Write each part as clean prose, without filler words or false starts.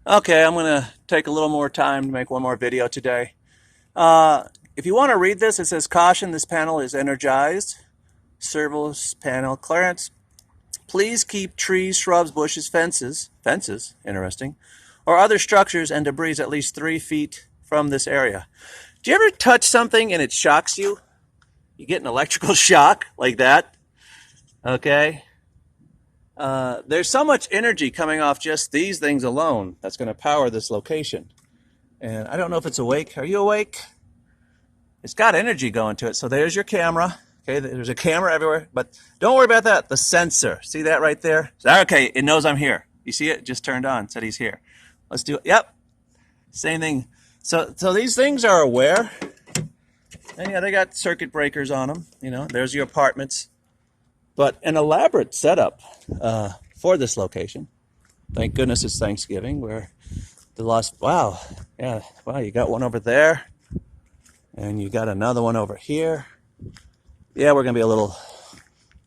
Okay, I'm going to take a little more time to make one more video today. If you want to read this, it says, caution, this panel is energized. Service panel clearance. Please keep trees, shrubs, bushes, fences, interesting, or other structures and debris at least 3 feet from this area. Do you ever touch something and it shocks you? You get an electrical shock like that, okay? There's so much energy coming off just these things alone that's going to power this location. And I don't know if it's awake. Are you awake? It's got energy going to it. So there's your camera. Okay, there's a camera everywhere. But don't worry about that. The sensor. See that right there? Okay, it knows I'm here. You see it? Just turned on. Said he's here. Let's do it. Yep. Same thing. So these things are aware. And yeah, they got circuit breakers on them. You know, there's your apartments. But an elaborate setup for this location. Thank goodness it's Thanksgiving, where the lost, wow, yeah, wow, you got one over there, and you got another one over here. Yeah, we're going to be a little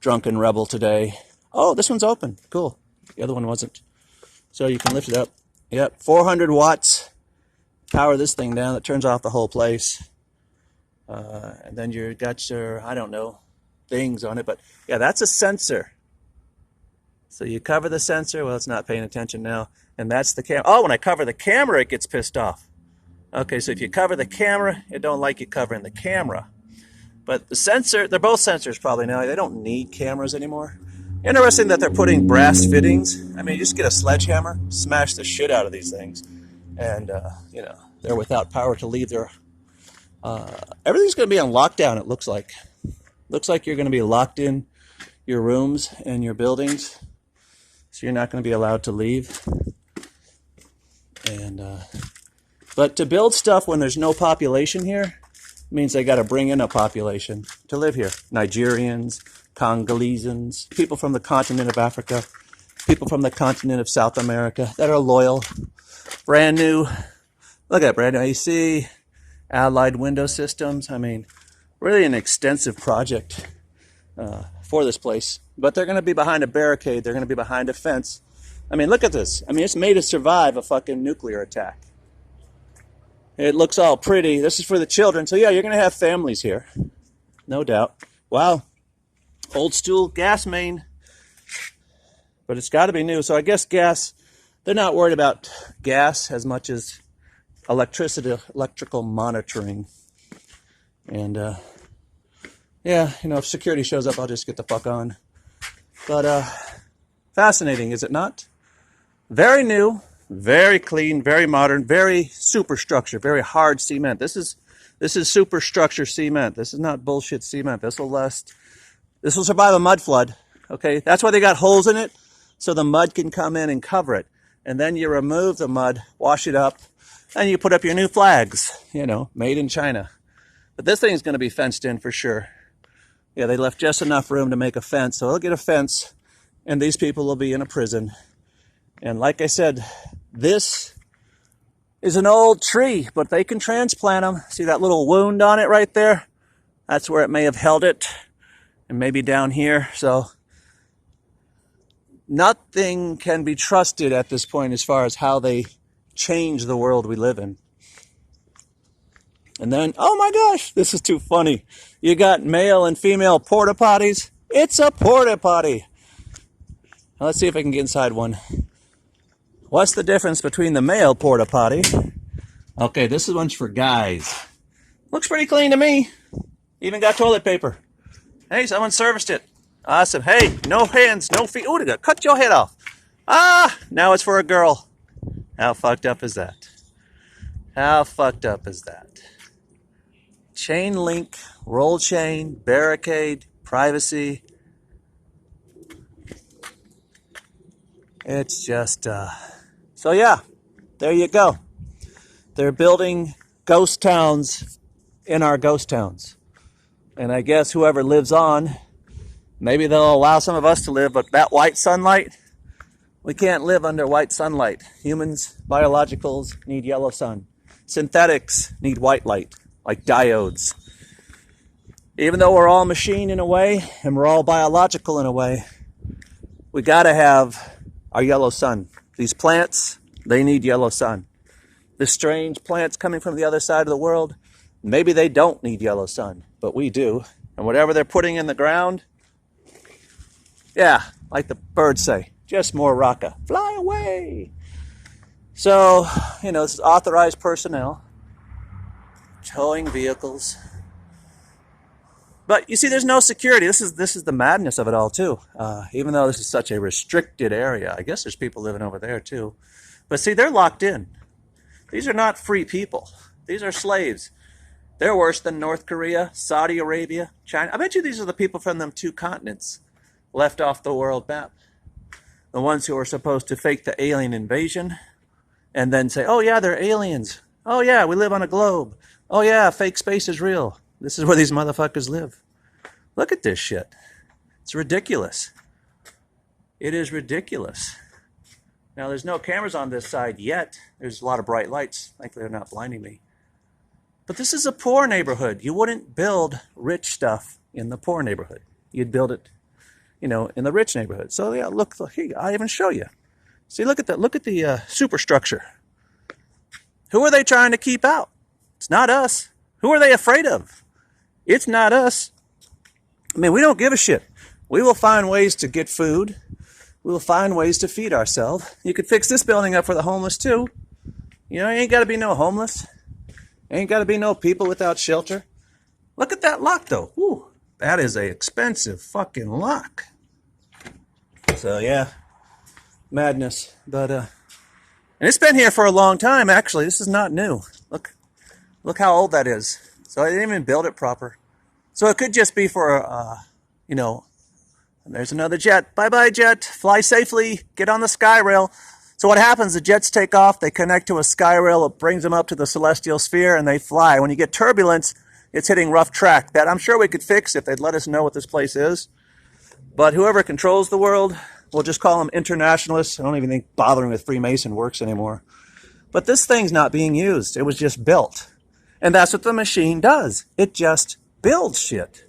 drunken rebel today. Oh, this one's open. Cool. The other one wasn't. So you can lift it up. Yep, 400 watts. Power this thing down. That turns off the whole place. And then you got your, I don't know, things on it, but yeah, that's a sensor. So you cover the sensor. Well, it's not paying attention now. And that's the camera. Oh, when I cover the camera, it gets pissed off. Okay, so if you cover the camera, it don't like you covering the camera. But the sensor, they're both sensors probably now. They don't need cameras anymore. Interesting that they're putting brass fittings. I mean, you just get a sledgehammer, smash the shit out of these things. And, you know, they're without power to leave their... everything's going to be on lockdown, it looks like. Looks like you're going to be locked in your rooms and your buildings. So you're not going to be allowed to leave. And but to build stuff when there's no population here means they got to bring in a population to live here. Nigerians, Congolesans, people from the continent of Africa, people from the continent of South America that are loyal, brand new. Look at that, brand new AC, allied window systems. I mean, really an extensive project for this place. But they're going to be behind a barricade. They're going to be behind a fence. I mean, look at this. I mean, it's made to survive a fucking nuclear attack. It looks all pretty. This is for the children. So, yeah, you're going to have families here. No doubt. Wow. Old school gas main. But it's got to be new. So I guess gas, they're not worried about gas as much as electrical monitoring. And, yeah, you know, if security shows up, I'll just get the fuck on. But, fascinating, is it not? Very new, very clean, very modern, very superstructure, very hard cement. This is superstructure cement. This is not bullshit cement. This will survive a mud flood. Okay, that's why they got holes in it, so the mud can come in and cover it. And then you remove the mud, wash it up, and you put up your new flags, you know, made in China. But this thing is going to be fenced in for sure. Yeah, they left just enough room to make a fence, so they'll get a fence, and these people will be in a prison. And like I said, this is an old tree, but they can transplant them. See that little wound on it right there? That's where it may have held it, and maybe down here. So nothing can be trusted at this point as far as how they change the world we live in. And then, oh my gosh, this is too funny. You got male and female porta potties. It's a porta potty. Now let's see if I can get inside one. What's the difference between the male porta potty? Okay, this is one's for guys. Looks pretty clean to me. Even got toilet paper. Hey, someone serviced it. Awesome. Hey, no hands, no feet. Ooh, they got cut your head off. Ah, now it's for a girl. How fucked up is that? How fucked up is that? Chain link, roll chain, barricade, privacy. It's just, so yeah, there you go. They're building ghost towns in our ghost towns. And I guess whoever lives on, maybe they'll allow some of us to live, but that white sunlight, we can't live under white sunlight. Humans, biologicals need yellow sun. Synthetics need white light, like diodes. Even though we're all machine in a way, and we're all biological in a way, we gotta have our yellow sun. These plants, They need yellow sun. The strange plants coming from the other side of the world, maybe they don't need yellow sun, but we do. And whatever they're putting in the ground, yeah, like the birds say, just more rocka. Fly away. So, this is authorized personnel towing vehicles. But you see, there's no security. This is the madness of it all, too. Even though this is such a restricted area, I guess there's people living over there, too. But see, they're locked in. These are not free people. These are slaves. They're worse than North Korea, Saudi Arabia, China. I bet you these are the people from them 2 continents left off the world map. The ones who are supposed to fake the alien invasion and then say, oh yeah, they're aliens. Oh yeah, we live on a globe. Oh yeah, fake space is real. This is where these motherfuckers live. Look at this shit. It's ridiculous. It is ridiculous. Now, there's no cameras on this side yet. There's a lot of bright lights. Thankfully, they're not blinding me. But this is a poor neighborhood. You wouldn't build rich stuff in the poor neighborhood. You'd build it, in the rich neighborhood. So, yeah, look, here, I'll even show you. See, look at that. Look at the superstructure. Who are they trying to keep out? It's not us. Who are they afraid of? It's not us. I mean, we don't give a shit. We will find ways to get food. We will find ways to feed ourselves. You could fix this building up for the homeless, too. You ain't got to be no homeless. Ain't got to be no people without shelter. Look at that lock, though. Whew, that is a expensive fucking lock. So, yeah, madness. But, and it's been here for a long time, actually. This is not new. Look how old that is. So I didn't even build it proper. So it could just be for, and there's another jet. Bye-bye, jet. Fly safely. Get on the sky rail. So what happens, the jets take off. They connect to a sky rail. It brings them up to the celestial sphere, and they fly. When you get turbulence, it's hitting rough track. That I'm sure we could fix if they'd let us know what this place is. But whoever controls the world, we'll just call them internationalists. I don't even think bothering with Freemason works anymore. But this thing's not being used. It was just built. And that's what the machine does. It just builds shit.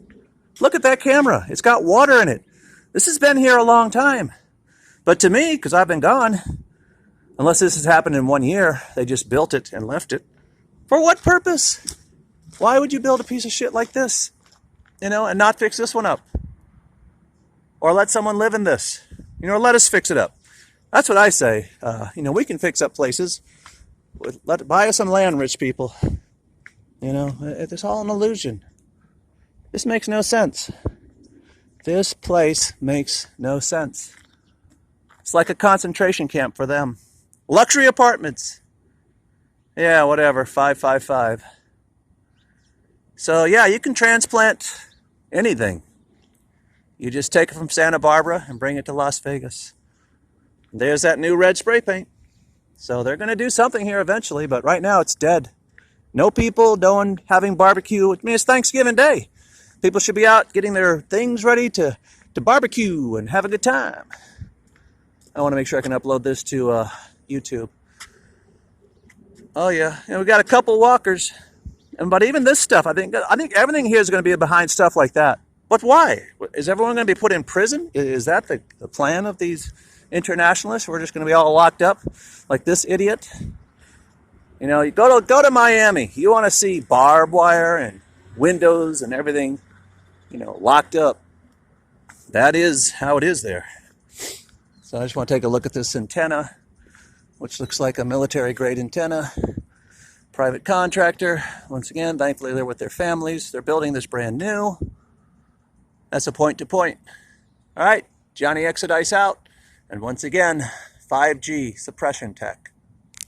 Look at that camera. It's got water in it. This has been here a long time. But to me, because I've been gone, unless this has happened in 1 year, they just built it and left it. For what purpose? Why would you build a piece of shit like this? And not fix this one up? Or let someone live in this? Or let us fix it up. That's what I say. We can fix up places. Buy us some land, rich people. It's all an illusion. This makes no sense. This place makes no sense. It's like a concentration camp for them. Luxury apartments. Yeah, whatever, 555. So, yeah, you can transplant anything. You just take it from Santa Barbara and bring it to Las Vegas. There's that new red spray paint. So they're going to do something here eventually, but right now it's dead. No people, no one having barbecue. I mean, it's Thanksgiving Day. People should be out getting their things ready to barbecue and have a good time. I want to make sure I can upload this to YouTube. Oh yeah, we got a couple walkers, but even this stuff, I think everything here is going to be behind stuff like that. But why? Is everyone going to be put in prison? Is that the plan of these internationalists? We're just going to be all locked up like this idiot. You go to Miami. You want to see barbed wire and windows and everything, locked up. That is how it is there. So I just want to take a look at this antenna, which looks like a military-grade antenna. Private contractor. Once again, thankfully they're with their families. They're building this brand new. That's a point-to-point. All right, Johnny Exodice out. And once again, 5G suppression tech.